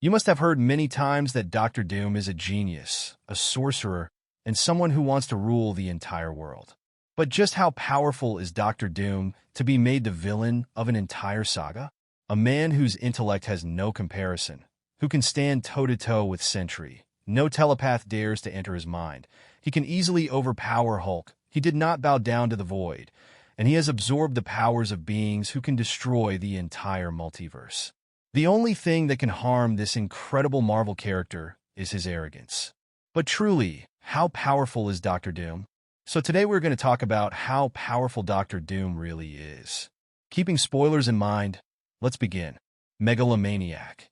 You must have heard many times that Doctor Doom is a genius, a sorcerer, and someone who wants to rule the entire world. But just how powerful is Doctor Doom to be made the villain of an entire saga? A man whose intellect has no comparison, who can stand toe-to-toe with Sentry. No telepath dares to enter his mind. He can easily overpower Hulk. He did not bow down to the void, and he has absorbed the powers of beings who can destroy the entire multiverse. The only thing that can harm this incredible Marvel character is his arrogance. But truly, how powerful is Doctor Doom? So today we're going to talk about how powerful Doctor Doom really is. Keeping spoilers in mind, let's begin. Megalomaniac.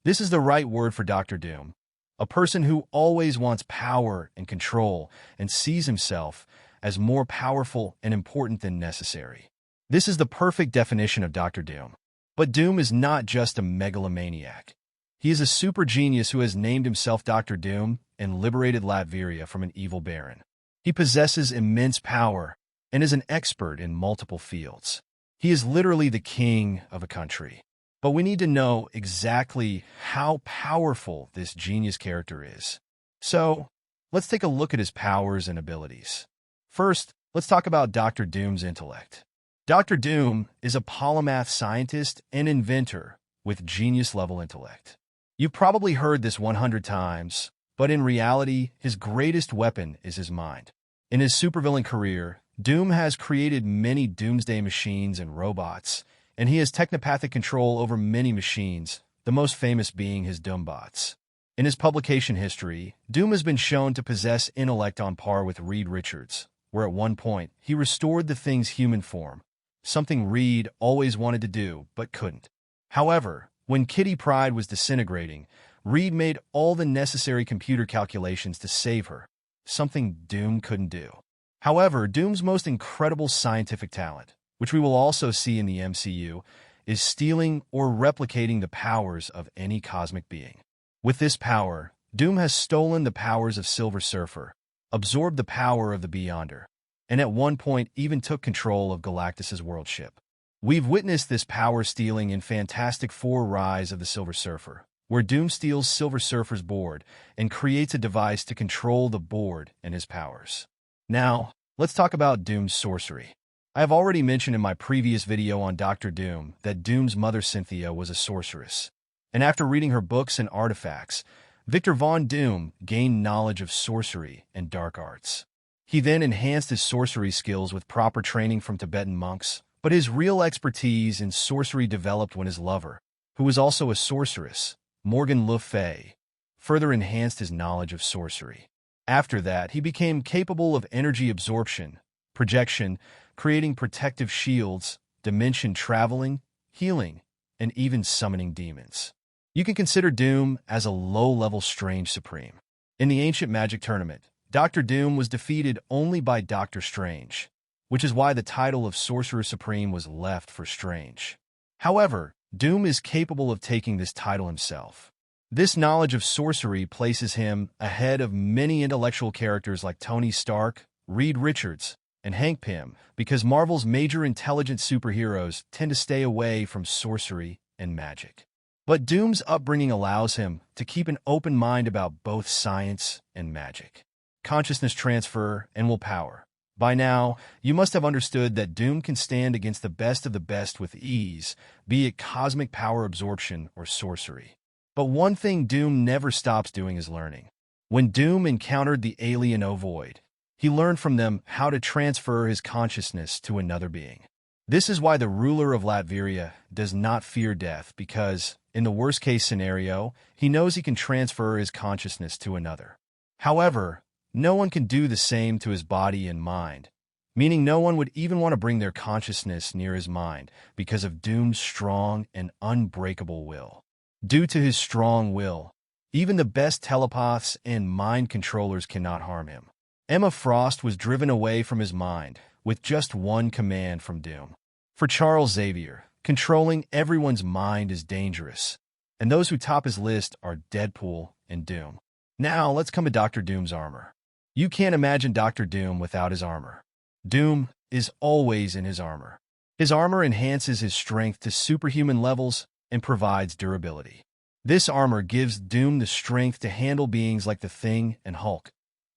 This is the right word for Doctor Doom. A person who always wants power and control and sees himself as more powerful and important than necessary. This is the perfect definition of Doctor Doom. But Doom is not just a megalomaniac. He is a super genius who has named himself Doctor Doom and liberated Latveria from an evil baron. He possesses immense power and is an expert in multiple fields. He is literally the king of a country. But we need to know exactly how powerful this genius character is. So, let's take a look at his powers and abilities. First, let's talk about Doctor Doom's intellect. Doctor Doom is a polymath scientist and inventor with genius-level intellect. You've probably heard this 100 times, but in reality, his greatest weapon is his mind. In his supervillain career, Doom has created many doomsday machines and robots, and he has technopathic control over many machines, the most famous being his Doombots. In his publication history, Doom has been shown to possess intellect on par with Reed Richards, where at one point he restored the Thing's human form, something Reed always wanted to do but couldn't. However, when Kitty Pryde was disintegrating, Reed made all the necessary computer calculations to save her, something Doom couldn't do. However, Doom's most incredible scientific talent, which we will also see in the MCU, is stealing or replicating the powers of any cosmic being. With this power, Doom has stolen the powers of Silver Surfer, absorbed the power of the Beyonder, and at one point even took control of Galactus's world ship. We've witnessed this power stealing in Fantastic Four: Rise of the Silver Surfer, where Doom steals Silver Surfer's board and creates a device to control the board and his powers. Now, let's talk about Doom's sorcery. I have already mentioned in my previous video on Doctor Doom that Doom's mother Cynthia was a sorceress, and after reading her books and artifacts, Victor Von Doom gained knowledge of sorcery and dark arts. He then enhanced his sorcery skills with proper training from Tibetan monks, but his real expertise in sorcery developed when his lover, who was also a sorceress, Morgan Le Fay, further enhanced his knowledge of sorcery. After that, he became capable of energy absorption, projection, creating protective shields, dimension traveling, healing, and even summoning demons. You can consider Doom as a low-level Strange Supreme. In the Ancient Magic Tournament, Doctor Doom was defeated only by Doctor Strange, which is why the title of Sorcerer Supreme was left for Strange. However, Doom is capable of taking this title himself. This knowledge of sorcery places him ahead of many intellectual characters like Tony Stark, Reed Richards, and Hank Pym, because Marvel's major intelligent superheroes tend to stay away from sorcery and magic. But Doom's upbringing allows him to keep an open mind about both science and magic, consciousness transfer, and willpower. By now, you must have understood that Doom can stand against the best of the best with ease, be it cosmic power absorption or sorcery. But one thing Doom never stops doing is learning. When Doom encountered the alien Ovoid, he learned from them how to transfer his consciousness to another being. This is why the ruler of Latveria does not fear death, because, in the worst-case scenario, he knows he can transfer his consciousness to another. However, no one can do the same to his body and mind, meaning no one would even want to bring their consciousness near his mind because of Doom's strong and unbreakable will. Due to his strong will, even the best telepaths and mind controllers cannot harm him. Emma Frost was driven away from his mind with just one command from Doom. For Charles Xavier, controlling everyone's mind is dangerous, and those who top his list are Deadpool and Doom. Now, let's come to Doctor Doom's armor. You can't imagine Doctor Doom without his armor. Doom is always in his armor. His armor enhances his strength to superhuman levels and provides durability. This armor gives Doom the strength to handle beings like the Thing and Hulk,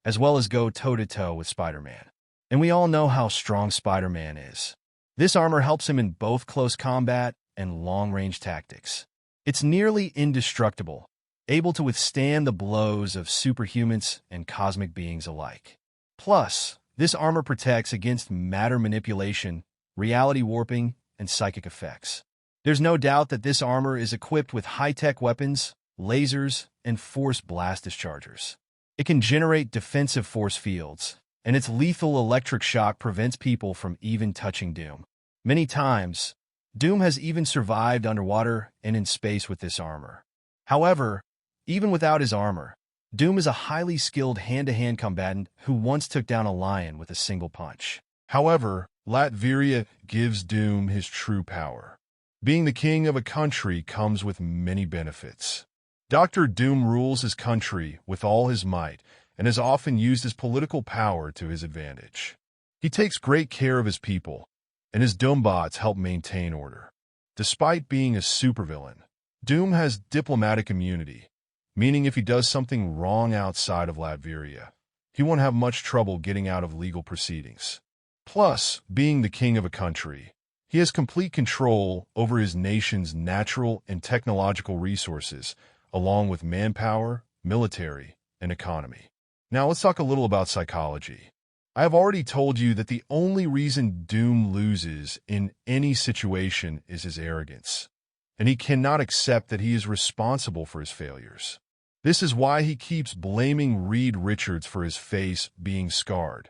as well as go toe-to-toe with Spider-Man. And we all know how strong Spider-Man is. This armor helps him in both close combat and long-range tactics. It's nearly indestructible, able to withstand the blows of superhumans and cosmic beings alike. Plus, this armor protects against matter manipulation, reality warping, and psychic effects. There's no doubt that this armor is equipped with high-tech weapons, lasers, and force blast dischargers. It can generate defensive force fields, and its lethal electric shock prevents people from even touching Doom. Many times, Doom has even survived underwater and in space with this armor. However, even without his armor, Doom is a highly skilled hand-to-hand combatant who once took down a lion with a single punch. However, Latveria gives Doom his true power. Being the king of a country comes with many benefits. Dr. Doom rules his country with all his might and has often used his political power to his advantage. He takes great care of his people, and his Doombots help maintain order. Despite being a supervillain, Doom has diplomatic immunity, meaning if he does something wrong outside of Latveria, he won't have much trouble getting out of legal proceedings. Plus, being the king of a country, he has complete control over his nation's natural and technological resources, along with manpower, military, and economy. Now let's talk a little about psychology. I have already told you that the only reason Doom loses in any situation is his arrogance, and he cannot accept that he is responsible for his failures. This is why he keeps blaming Reed Richards for his face being scarred,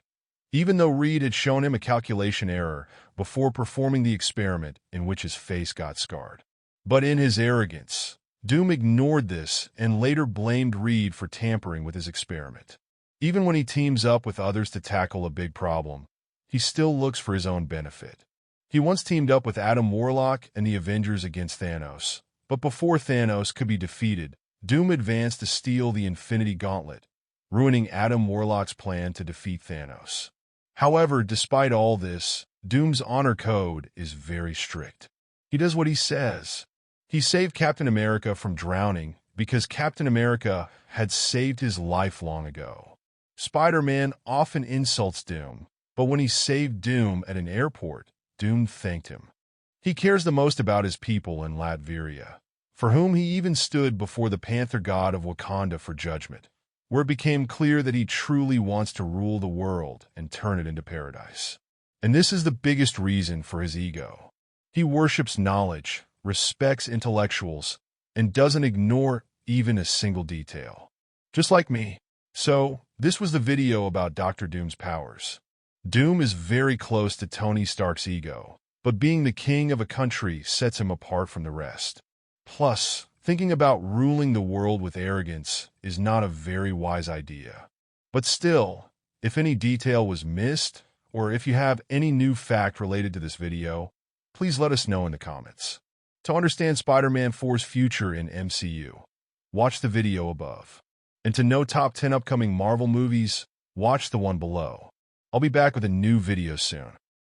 even though Reed had shown him a calculation error before performing the experiment in which his face got scarred. But in his arrogance, Doom ignored this and later blamed Reed for tampering with his experiment. Even when he teams up with others to tackle a big problem, he still looks for his own benefit. He once teamed up with Adam Warlock and the Avengers against Thanos, but before Thanos could be defeated, Doom advanced to steal the Infinity Gauntlet, ruining Adam Warlock's plan to defeat Thanos. However, despite all this, Doom's honor code is very strict. He does what he says. He saved Captain America from drowning because Captain America had saved his life long ago. Spider-Man often insults Doom, but when he saved Doom at an airport, Doom thanked him. He cares the most about his people in Latveria, for whom he even stood before the Panther God of Wakanda for judgment, where it became clear that he truly wants to rule the world and turn it into paradise. And this is the biggest reason for his ego. He worships knowledge, respects intellectuals, and doesn't ignore even a single detail. Just like me. So, this was the video about Dr. Doom's powers. Doom is very close to Tony Stark's ego, but being the king of a country sets him apart from the rest. Plus, thinking about ruling the world with arrogance is not a very wise idea. But still, if any detail was missed, or if you have any new fact related to this video, please let us know in the comments. To understand Spider-Man 4's future in MCU, watch the video above. And to know top 10 upcoming Marvel movies, watch the one below. I'll be back with a new video soon.